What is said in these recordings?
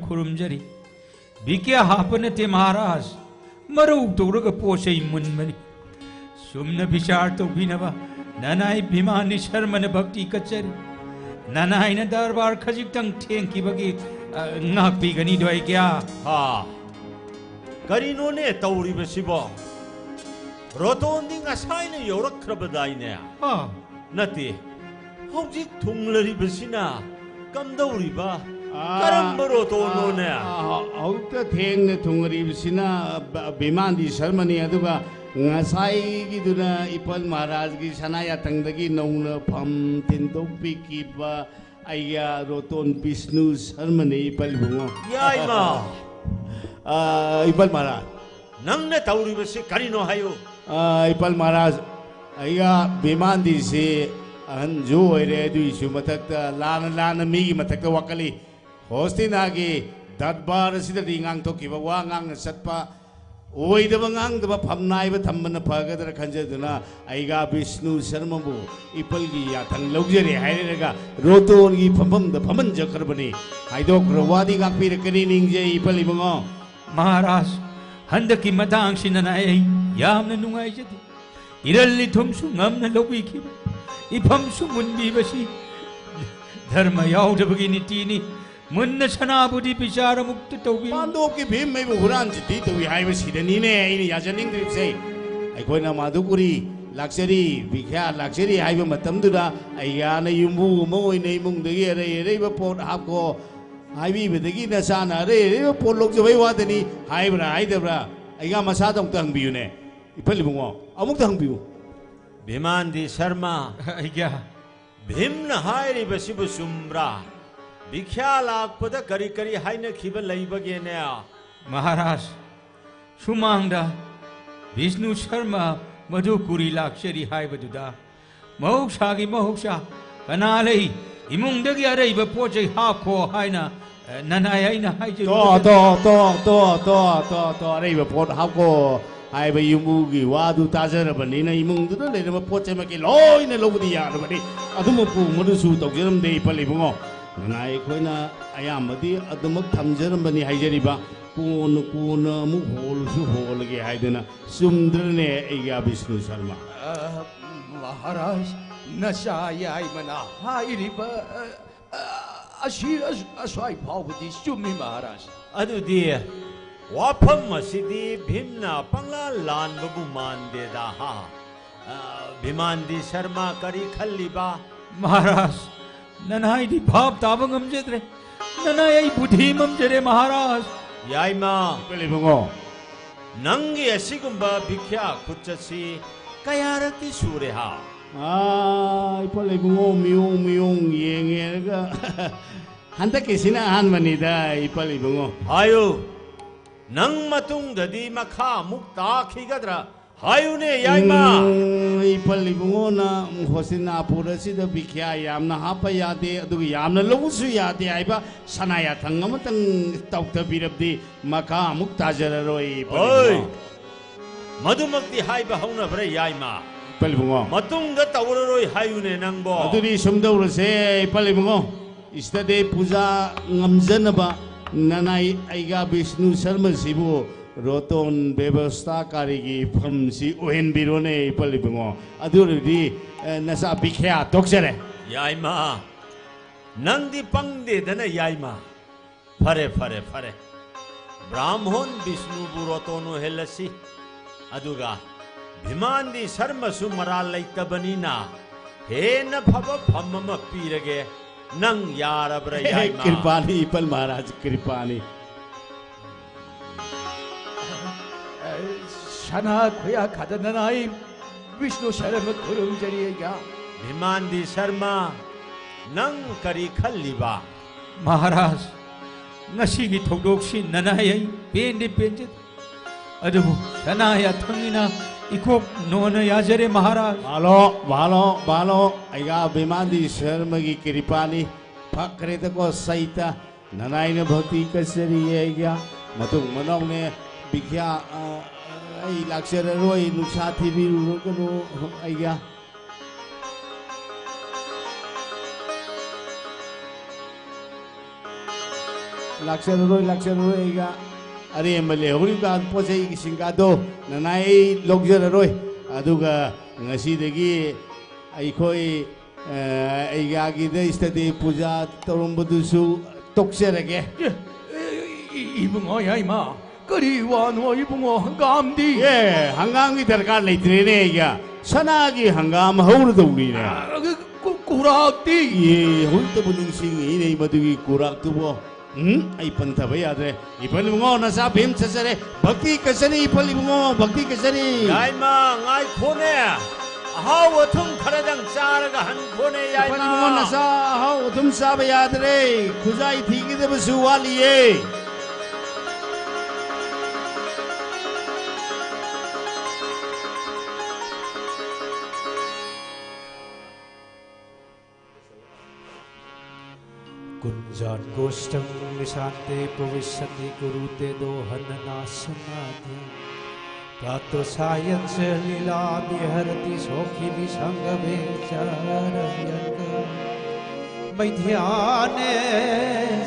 खुरुमजरी बिके हापनते महाराज मरौ तौरग पोसै मुनमनि सुमन विचार तौबिनबा ननाई भिमानी शर्मन भक्ति कचरी ननाईना दरबार खजिक्तंग थेंकिबगी ngakpigani doi kya ha karino ne tawribasibo rotondi ngasaina yorakrabadaine ha nati hojik thunglari kamdauriba karamba rotono ne auta thengna thungribsina bimandi sharmani aduga ngasai gi duna ipal maharaj gi sanaya tangdagi nongna pham tindokpi kiba ayya roton Vishnu Sharmani ipal bungo yaima ipal maharaj nang ne tawribasi karino hayo ipal maharaj ayya bimandi se anju oire du isu matakta lana mi gi matakta wakali hostina gi darbar sida ringang to kiba wangang satpa ओइदब ngang फमनाइब थम्बन फगदर खंजदना आइगा विष्णु शर्मबु इपलगी याथंग लौजरे हाइरेगा रोतोनगी फमम द फमन जखरबनी हाइदोक रवादी गापीर कनी निंगजे इपलिबंगो महाराज हंदकी मतांग सिननाय यामन नुंगाइजदि इरल्ली थुमसु ngamna लौबिखिब इफमसु मुनबिबसि धर्म याउदबगी नीतिनि मुन्न सनाबुदी विचार मुक्त तौबी पांडव की भीम में हुरान जिति तो हाइब सिदनी ने इन याजनिंग द्रिपसे अखोइना माधुकुरी लाक्चरी बिख्या लाक्चरी हाइब मतमदुदा अया न युमु मोय ने मुंगदगी रे पोट हापको हाइबी बदगी नसाना रे पोट लोक जबै वादनी हाइबरा हाइदबरा अया मसा दं तंगबियुने इफलिबुंगो अमुक तंगबियु भिमांदी शर्मा अया भीमन हाइरिबसिबु सुम्ब्रा बिख्या लाखपद करी करी हाइने खिब लैबगेने महाराज सुमांगदा विष्णु शर्मा मधुकुरी लाक्चरी हाइबदुदा मौसागी मौसा कनालै इमुंगदगी अरैब पोचै हाखो हाइना ननाय आइना हाइजे तो अरैब पोट हाखो हाइब युमुगी वादु ताजरबनिना इमुंगदुदा लेरब पोचै मके लोइना लौबदि यारबनि अदुमपु मदुसु तौजरमदे इपलिबुंगो ननाई खोइना अयामदि अदुमक थमजरमबनि हाइजरिबा कोन कोन मु होलसु होलगे हाइदना सुमद्रने एगा विष्णु शर्मा महाराज नशा याई मना हाइरिबा अशी असवाई फावदी सुमि महाराज अदुदि वाफम मसिदि भीमना पंगला लानबबु मानदेदा हा भिमांदी शर्मा करी खल्लिबा महाराज ननाई दी भाव ताबंगम जेद्रे ननाई बुद्धि ममजरे महाराज याइमा पलिबंगो नंगी असिगुंबा बिख्या कुचसी कयारकी सुरेहा इपलिबंगो मियोंग येंगेरगा हंता किसिना हानमनिदा इपलिबंगो आयो नंग मतुंगदि मखा मुक्ता खिगद्रा हायुने याइमा इपलिबंगो ना होसिना पुरसिदा बिख्या यामना हापा यादे अदुग यामना लौसु यादे आइबा सनाया थंगमतंग तौतबिरबदि मखा मुक्ताजररोय ओय मधुमक्ति हाइबा हौना भरे याइमा पलिबंगो मतुंगदा तवररोय हायुने नंगबो अदुदि सुमदौरसे पलिबंगो इस्तदे पूजा ngamjanaba ननाई आइगा विष्णु शर्मा सिबु रोतोन व्यवस्था कारिगी फमसी ओहेन बिरोने पलिबंगो अदुरदि नसा बिख्या तोक्सरे याइमा नंदी पंगदे दना याइमा फरे फरे फरे ब्राह्मण विष्णु बुरोतोनो हेलसी अदुगा भिमांदी शर्मसु मराल लैतबनिना हेन भव फमम पीरगे नंग यारब्र याइमा कृपानी पल महाराज कृपानी सना खोया खादनाई विष्णु शर्म खुरुमजरिएगा भिमांदी शर्मा नंग करी खल्लिबा महाराज ngasi thogdoksi nanayai pende penje adubu sanaya thangina ikop nona yajare maharaj बालो आइगा विमांदी शर्मगी कृपानी फक्रे तको सहिता ननाइन भक्ति कसरी आइगा मतुंग मनौने बिख्या आई लाक्सर रोई नुसा थिबी रुकनो आइगा lakshararoy aiga aremba lehoriba posei singado nanai logjararoy aduga ngasidagi aikoi aiga gi de stadi puja torumbudusu tokserage 이붕어야 이마 그리워노 이붕어 한감디 예 한강이 दरकार लेत्रेने aiga sanagi hangam haurudurine 꾸락디 예 홀더부능싱이 네 마두기 꾸락두보 आई पंथब याद रे इपल मुंगो नसा भीम ससरे भक्ति कसरी इपल मुंगो भक्ति कसरी 야이마 ngai khone ahau athum kharadang charaga han khone इपल मुंगो yaima नसा how तुम सब याद रे खुजाई थी कि दे बसुवालिए कुंजान गोष्ठं निशान्ते प्रविशन्ति कुरुते दोहननाशनाद्य प्रातो सायं च लीला विहरति सौखी विसंगमे चरयन्त मैध्याने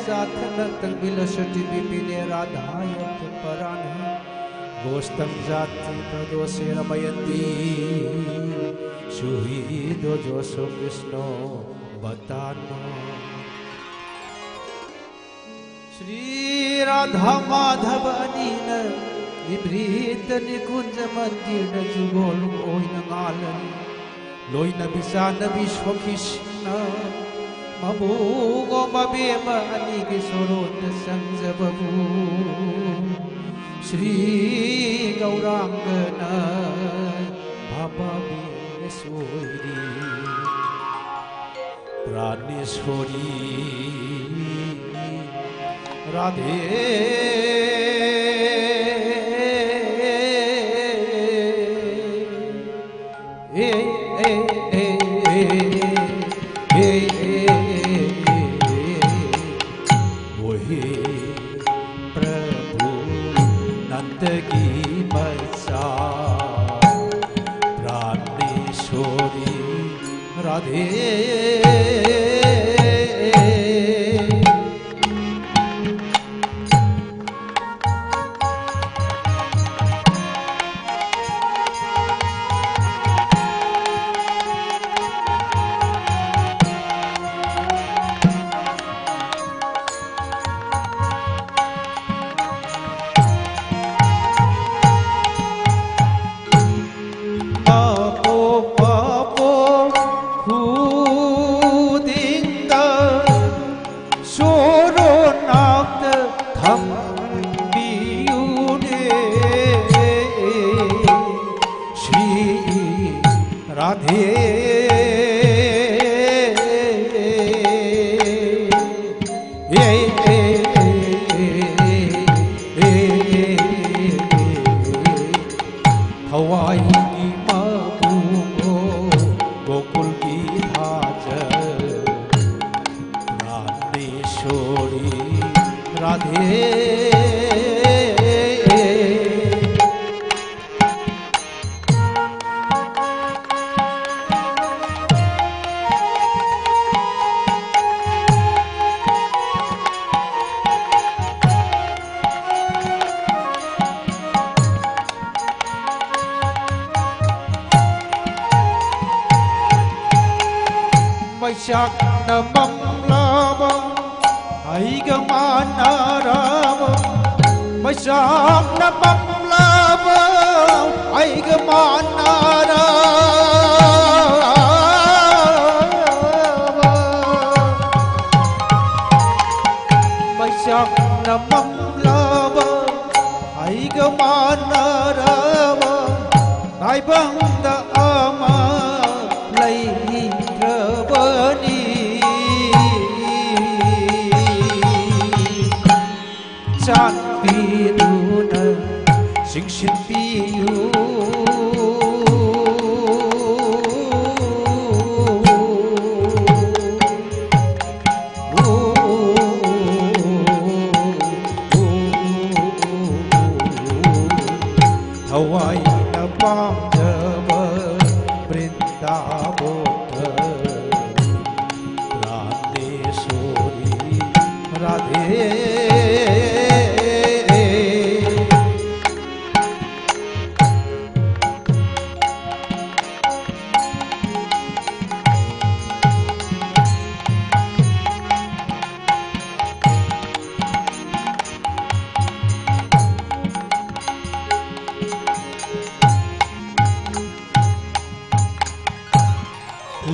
साथनतं विलसति विपिने राधायत परान् गोष्ठं जाति प्रदोषे रमयन्ति सुहृदो जोषो कृष्णो बतानो श्री राधा माधव अनीन विभ्रीत निकुंज मंदिर जुगोल ओइन गालन लोइन बिसान विश्व कृष्ण मबुगो मबेम अनिग सोरोट संज बबू श्री गौरांगन भवे सोरी प्राणेश्वरी राधे वही प्रभु नंद की बरसा प्राणेश्वरी Radhe Radhe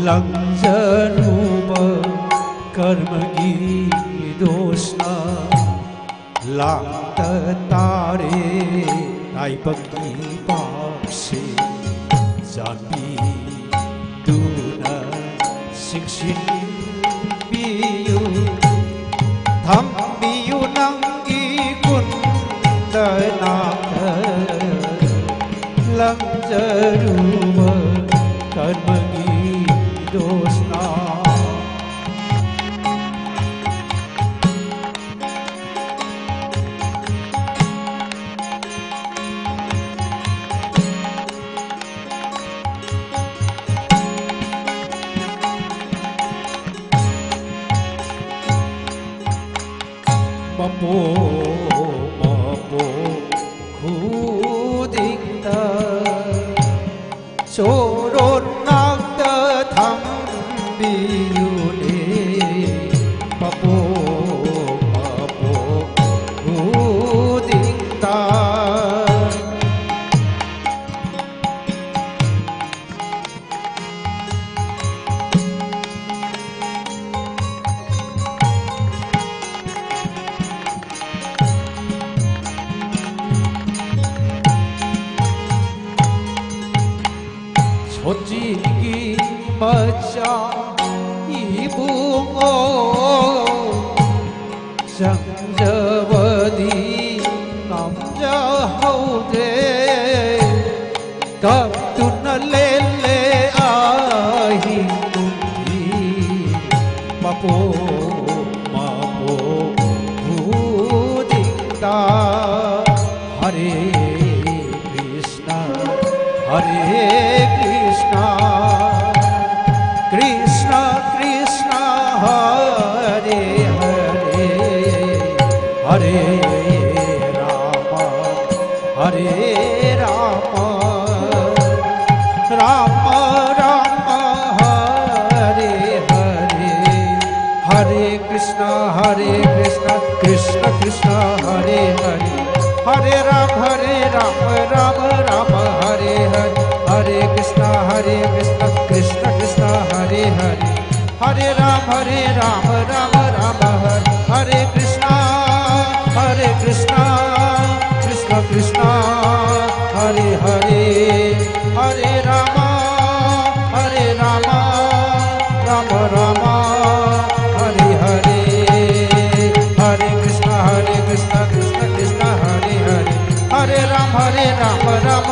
lamjaruba karmagi dosna langta tare naipagi pakse zambi duna singsing biyu thambiyu nangi kundanaka lamjaruba karmagi dosna mapo khudikta soron nakta thambiyune mapo khudikta 솔직히 맞자 이붕어 장자버디 남자 하우데 갑두나 렐레 아히누기 마포 부딩다 하레 크리스나 하레 Krishna Krishna Krishna Hare Hare Hare Rama Hare Rama Rama Rama Hare Hare Hare Krishna Krishna Krishna Hare Hare Hare Ram Ram Ram Hare Hare Hare Krishna Krishna Krishna Hare Hare Hare Ram Ram Ram Hare Krishna Krishna Krishna Hare Hare Hare Rama Rama Rama Hare Hare Hare Krishna Krishna Krishna Hare Hare Hare Ram Ram